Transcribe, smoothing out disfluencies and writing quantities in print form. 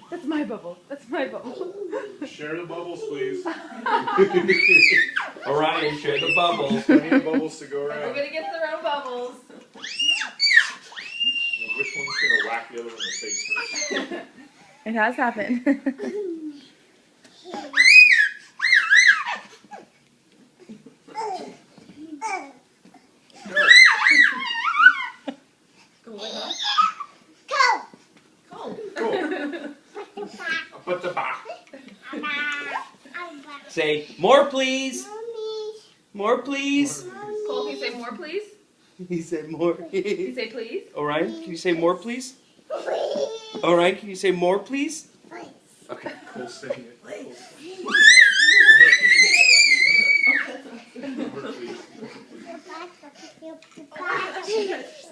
That's my bubble. That's my bubble. Share the bubbles, please. Orion, share the bubbles. Plenty of bubbles to go around. Everybody gets their own bubbles. Which one's going to whack the other one in the face first? It has happened. Put the back. Say, more please. More please. Cole, can you say more, please? He said more. Can you say please? Orion, can you say more please? Orion, can you say more please? Okay. Cole's saying it. More, please.